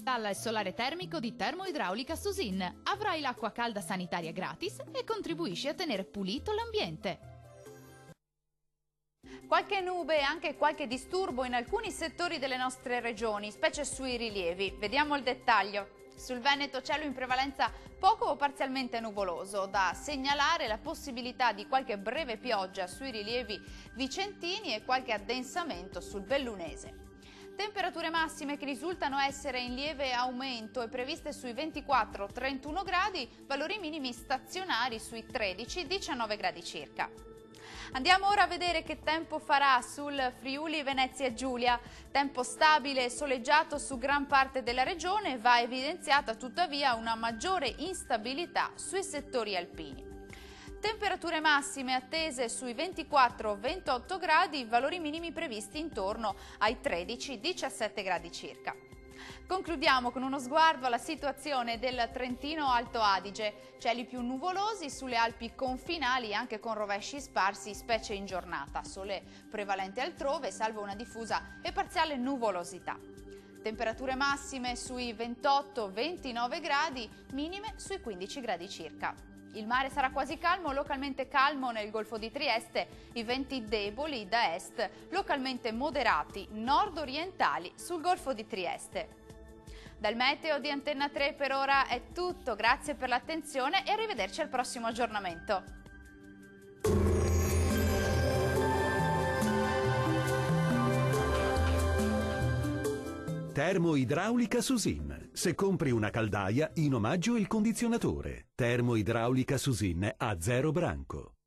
Installa il solare termico di Termoidraulica Susin. Avrai l'acqua calda sanitaria gratis e contribuisci a tenere pulito l'ambiente. Qualche nube e anche qualche disturbo in alcuni settori delle nostre regioni, specie sui rilievi. Vediamo il dettaglio. Sul Veneto cielo in prevalenza poco o parzialmente nuvoloso, da segnalare la possibilità di qualche breve pioggia sui rilievi vicentini e qualche addensamento sul bellunese. Temperature massime che risultano essere in lieve aumento e previste sui 24-31 gradi, valori minimi stazionari sui 13-19 gradi circa. Andiamo ora a vedere che tempo farà sul Friuli Venezia Giulia. Tempo stabile e soleggiato su gran parte della regione, va evidenziata tuttavia una maggiore instabilità sui settori alpini. Temperature massime attese sui 24-28 gradi, valori minimi previsti intorno ai 13-17 gradi circa. Concludiamo con uno sguardo alla situazione del Trentino Alto Adige. Cieli più nuvolosi sulle Alpi confinali anche con rovesci sparsi, specie in giornata. Sole prevalente altrove, salvo una diffusa e parziale nuvolosità. Temperature massime sui 28-29 gradi, minime sui 15 gradi circa. Il mare sarà quasi calmo, localmente calmo nel Golfo di Trieste, i venti deboli da est, localmente moderati nord-orientali sul Golfo di Trieste. Dal meteo di Antenna 3 per ora è tutto, grazie per l'attenzione e arrivederci al prossimo aggiornamento. Termoidraulica Susin. Se compri una caldaia, in omaggio il condizionatore. Termoidraulica Susin a 0 branco.